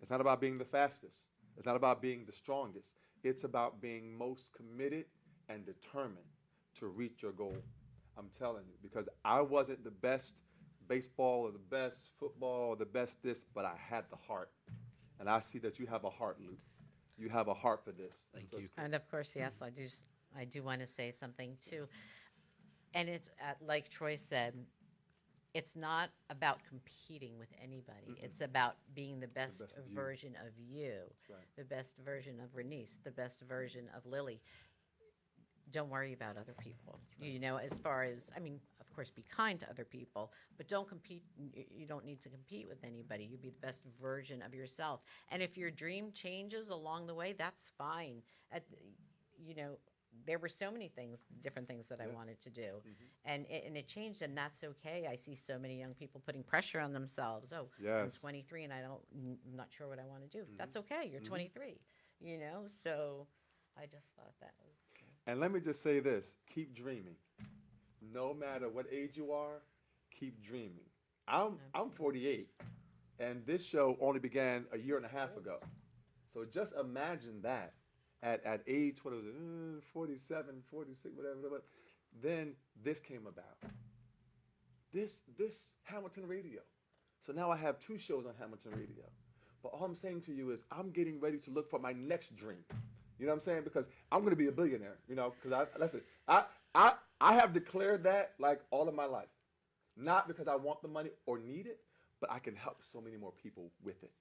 It's not about being the fastest. It's not about being the strongest. It's about being most committed and determined to reach your goal. I'm telling you, because I wasn't the best baseball or the best football or the best this, but I had the heart. And I see that you have a heart, Luke. You have a heart for this. Thank So you. it's cool. And of course, yes, I do want to say something too. And it's like Troy said, it's not about competing with anybody. Mm-mm. It's about being the best, best of you. version of you, Right. the best version of Renice, the best version of Lily. Don't worry about other people. You know, as far as, I mean, of course, be kind to other people, but don't compete. You don't need to compete with anybody. You be the best version of yourself. And if your dream changes along the way, that's fine. You know, there were so many things, different things that I Yeah. wanted to do, Mhm. and it changed, and that's okay. I see so many young people putting pressure on themselves. Oh, I'm Yes. 23 and I'm not sure what I want to do. Mhm. That's okay. You're Mhm. 23. You know, so I just thought that was. And let me just say this, keep dreaming. No matter what age you are, keep dreaming. I'm Absolutely. 48, and this show only began a year and a half ago. So just imagine that at age, what was it, 47, 46, whatever. Then this came about. This Hamilton Radio. So now I have 2 shows on Hamilton Radio. But all I'm saying to you is I'm getting ready to look for my next dream. You know what I'm saying? Because I'm going to be a billionaire. You know, because I have declared that like all of my life, not because I want the money or need it, but I can help so many more people with it,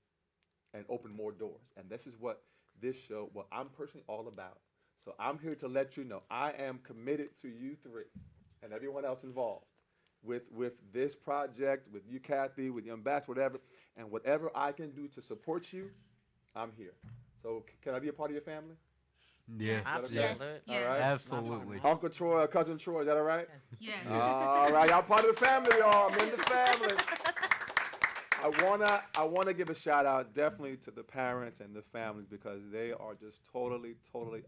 and open more doors. And this is what this show, what I'm personally all about. So I'm here to let you know I am committed to you 3 and everyone else involved with this project, with you, Kathy, with the ambassador, whatever, and whatever I can do to support you, I'm here. So can I be a part of your family? Yes. okay? Yes. Absolutely. Yes. Not Absolutely. one. Uncle Troy or Cousin Troy, is that all right? Yes. All right, y'all part of the family, y'all. I'm in the family. I wanna give a shout out definitely to the parents and the families because they are just totally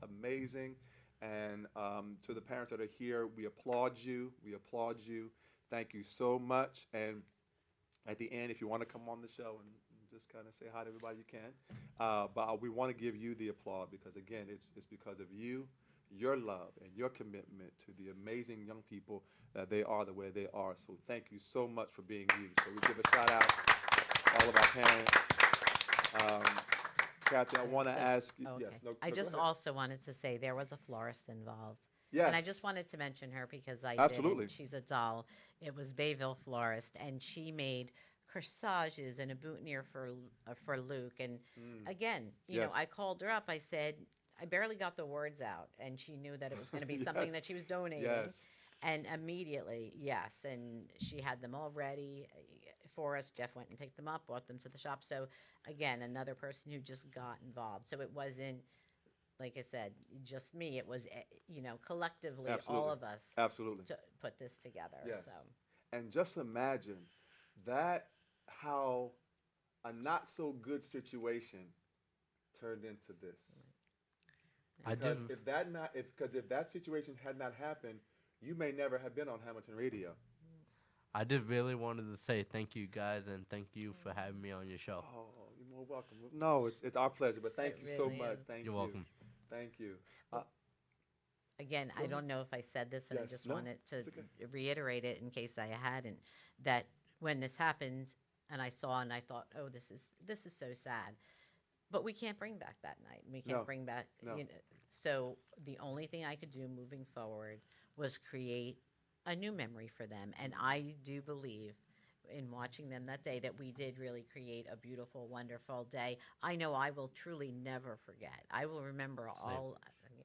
amazing. And to the parents that are here, we applaud you. We applaud you. Thank you so much. And at the end, if you want to come on the show and just kind of say hi to everybody, you can. But we want to give you the applause because again, it's because of you, your love, and your commitment to the amazing young people that they are the way they are. So thank you so much for being you. So we give a shout out to all of our parents. Kathy, I want to So- ask you. Okay. Yes, no, I go just ahead. also wanted to say there was a florist involved. Yes. And I just wanted to mention her because I Absolutely. didn't. She's a doll. It was Bayville Florist, and she made corsages and a boutonniere for Luke. And Mm. again, you know, Yes. I called her up. I said, I barely got the words out, and she knew that it was going to be something Yes. that she was donating. Yes. And immediately, yes, and she had them all ready for us. Jeff went and picked them up, brought them to the shop. So again, another person who just got involved. So it wasn't, like I said, just me. It was, you know, collectively, all Absolutely. of us Absolutely. to put this together. Yes. So And just imagine that how a not so good situation turned into this. I Because do. if that situation had not happened, you may never have been on Hamilton Radio. I just really wanted to say thank you guys and thank you for having me on your show. Oh, you're more welcome. No, it's our pleasure. But thank It you so really much. is. Thank You're you. welcome. Thank you. again, Go I ahead. don't know if I said this, and I Yes. just No, wanted to it's okay. reiterate it in case I hadn't. That when this happened, and I saw, and I thought, oh, this is so sad. But we can't bring back that night. We can't No, bring back. no. You know, so the only thing I could do moving forward was create a new memory for them, and I do believe in watching them that day that we did really create a beautiful, wonderful day. I know I will truly never forget. I will remember all. I mean,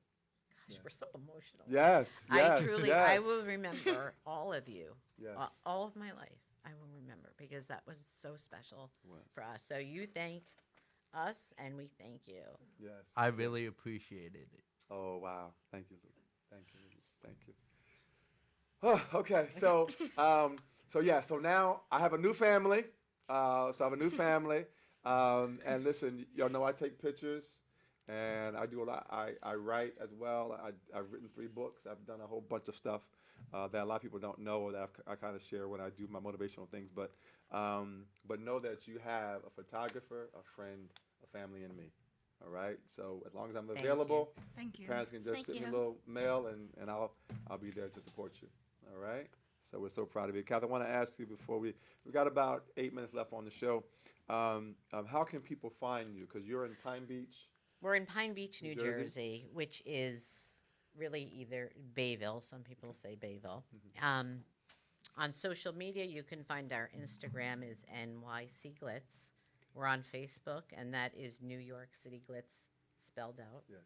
gosh, Yes. we're so emotional. Yes. I Yes. truly, yes. I will remember all of you, Yes. all of my life. I will remember because that was so special Was. for us. So you thank us, and we thank you. Yes. I really appreciated it. Oh wow! Thank you, Luke. Thank you, Luke. Thank you. Oh, okay, so so now I have a new family. So I have a new family, and listen, y'all know I take pictures, and I do a lot. I write as well. I've written 3 books. I've done a whole bunch of stuff that a lot of people don't know, or that I kind of share when I do my motivational things. But know that you have a photographer, a friend, a family in me. All right. So as long as I'm Thank available, Thank you. parents can just Thank send me a you. little mail, and I'll be there to support you. All right. So we're so proud of you. Kathy, I want to ask you before we got about 8 minutes left on the show. How can people find you? Because you're in Pine Beach. We're in Pine Beach, New New Jersey? Jersey, which is really either Bayville. Some people say Bayville. On social media, you can find our Instagram is NYC Glitz. We're on Facebook, and that is New York City Glitz spelled out. Yes.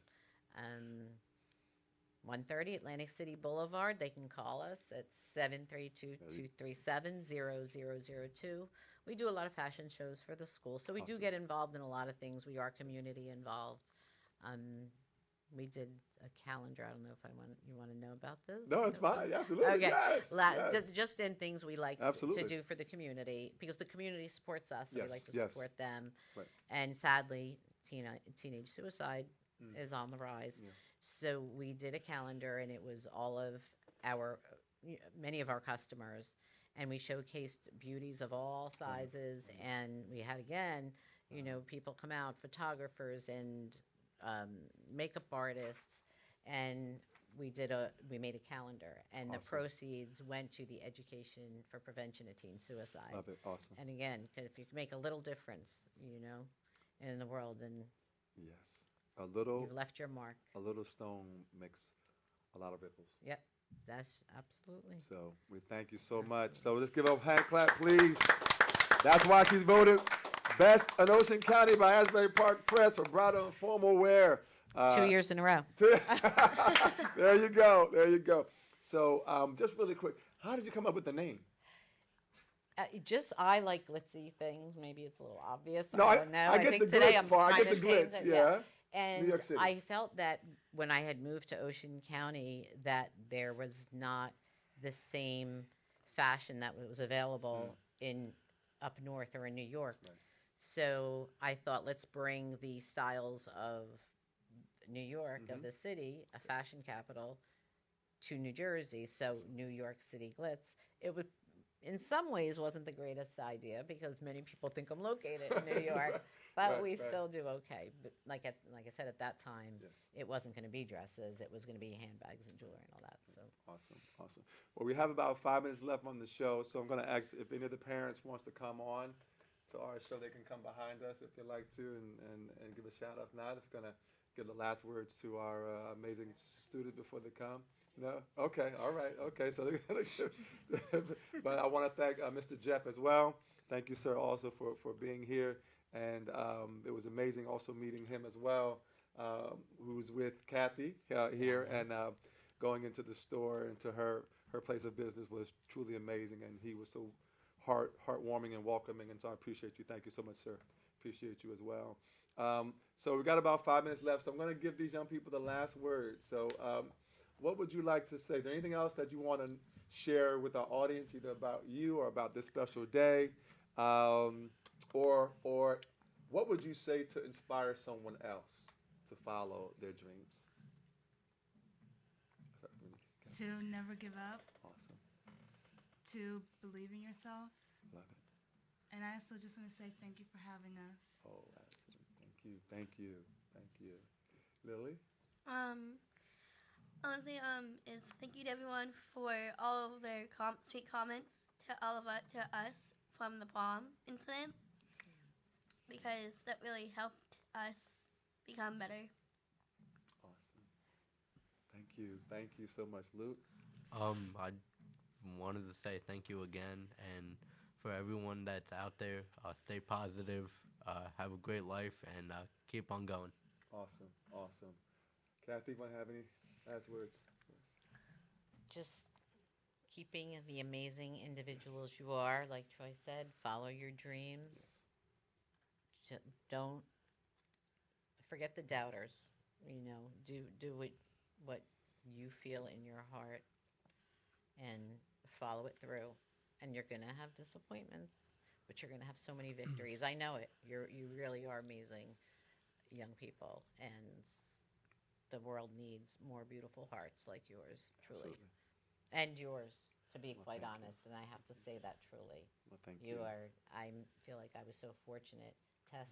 130 Atlantic City Boulevard. They can call us at 732-237-0002. We do a lot of fashion shows for the school, so we do Awesome. get involved in a lot of things. We are community involved. We did a calendar. I don't know if you want to know about this. No, it's fine. Absolutely. Okay. Yes. Yes. Just in things we like Absolutely. to do for the community, because the community supports us, so Yes, we like to yes. support them. Right. And sadly, teenage suicide Mm. is on the rise. Yeah. So we did a calendar, and it was all of many of our customers, and we showcased beauties of all sizes. And we had, again, people come out, photographers and makeup artists, and we made a calendar, and the Awesome. proceeds went to the Education for Prevention of Teen Suicide. Love it. Awesome. And again, 'cause if you can make a little difference, in the world, then Yes. A little you've left your mark. stone makes a lot of ripples. Yep, that's absolutely. So we thank you so much. So let's give a hand clap, please. That's why she's voted best in Ocean County by Asbury Park Press for bridal and formal wear. 2 years in a row. There you go. There you go. So just really quick, how did you come up with the name? I like glitzy things. Maybe it's a little obvious. No, I don't know. I get think the today glitz I'm part. I kind get of the tamed glitz. it, Yeah. And York City. I felt that when I had moved to Ocean County, that there was not the same fashion that was available in up north or in New York. Right. So I thought, let's bring the styles of New York, of the city, a fashion capital, to New Jersey. So New York City Glitz. It would, in some ways, wasn't the greatest idea because many people think I'm located in New York, but Right, we right. still do okay. But like I said, at that time, Yes. it wasn't going to be dresses. It was going to be handbags and jewelry and all that. So Awesome. Awesome. Well, we have about 5 minutes left on the show, so I'm going to ask if any of the parents wants to come on to our show. They can come behind us if they like to and give a shout out. If not, it's going to give the last words to our amazing student before they come. No? Okay. All right. Okay. So, but I want to thank Mr. Jeff as well. Thank you, sir, also for being here. And it was amazing also meeting him as well, who's with Kathy here and going into the store, into her place of business was truly amazing. And he was so heartwarming and welcoming. And so I appreciate you. Thank you so much, sir. Appreciate you as well. So we've got about 5 minutes left. So I'm going to give these young people the last word. So what would you like to say? Is there anything else that you want to share with our audience, either about you or about this special day? Or what would you say to inspire someone else to follow their dreams? To never give up, Awesome. to believe in yourself. Love it. And I also just want to say thank you for having us. Oh, absolutely. Thank you. Thank you. Thank you. Lily? Honestly, is thank you to everyone for all of their sweet comments to all of us, to us from the prom incident, because that really helped us become better. Awesome. Thank you. Thank you so much, Luke. I wanted to say thank you again, and for everyone that's out there, stay positive, have a great life, and keep on going. Awesome. Awesome. Kathy, want to have any last words? just keeping the amazing individuals you are, like Troy said, follow your dreams. Don't forget the doubters. Do what you feel in your heart and follow it through. And you're gonna have disappointments, but you're gonna have so many victories. I know it. You really are amazing young people, and the world needs more beautiful hearts like yours, truly. Absolutely. And yours, to be Well, quite thank you. honest, and I have to say that truly. Well, thank You you. are, I feel like I was so fortunate. Tess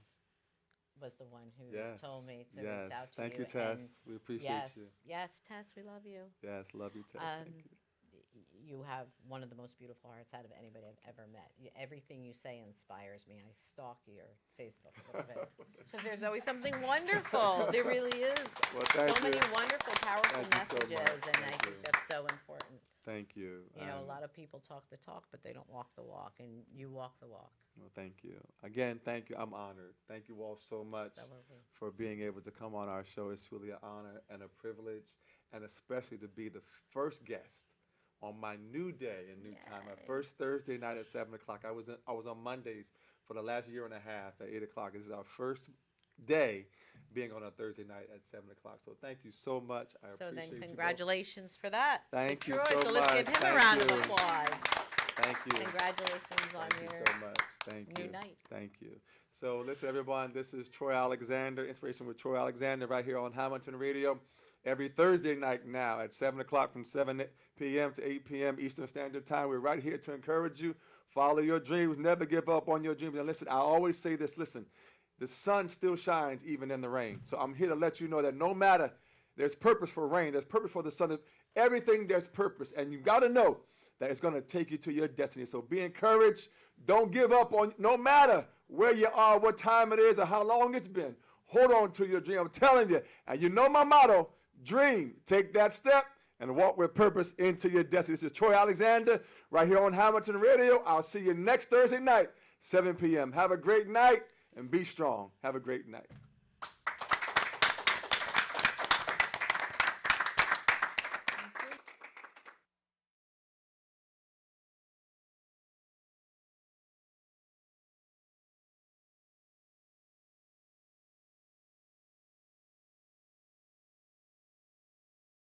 was the one who Yes. told me to Yes. reach out to Thank you. you, Tess. and We appreciate yes, you. yes, Tess, we love you. Yes, love you, Tess. Thank you. you have one of the most beautiful hearts out of anybody I've ever met. Everything you say inspires me. I stalk your Facebook a little bit because there's always something wonderful. There really is. Well, thank So you. many wonderful, powerful Thank you so messages, much. and I Thank think you. that's so important. Thank you. You know, a lot of people talk the talk, but they don't walk the walk, and you walk the walk. Well, thank you. Again, thank you. I'm honored. Thank you all so much So are we. for being able to come on our show. It's truly an honor and a privilege, and especially to be the first guest on my new day and new time. My Yay. first Thursday night at 7 o'clock. I was on Mondays for the last year and a half at 8 o'clock. This is our first day being on a Thursday night at 7 o'clock. So thank you so much. I So appreciate then, you both. congratulations for that. Thank to you Troy. so So let's give much. him a Thank round of you. applause. Thank you. Congratulations on Thank you your so much. Thank new you. night. Thank you. So listen, everyone, this is Troy Alexander, Inspiration with Troy Alexander, right here on Hamilton Radio. Every Thursday night now at 7 o'clock from 7 p.m. to 8 p.m. Eastern Standard Time. We're right here to encourage you. Follow your dreams. Never give up on your dreams. And listen, I always say this, listen, the sun still shines even in the rain. So I'm here to let you know that no matter, there's purpose for rain, there's purpose for the sun, everything there's purpose. And you got to know that it's going to take you to your destiny. So be encouraged. Don't give up on, no matter where you are, what time it is, or how long it's been. Hold on to your dream. I'm telling you. And you know my motto, dream, take that step, and walk with purpose into your destiny. This is Troy Alexander right here on Hamilton Radio. I'll see you next Thursday night, 7 p.m. Have a great night and be strong. Have a great night.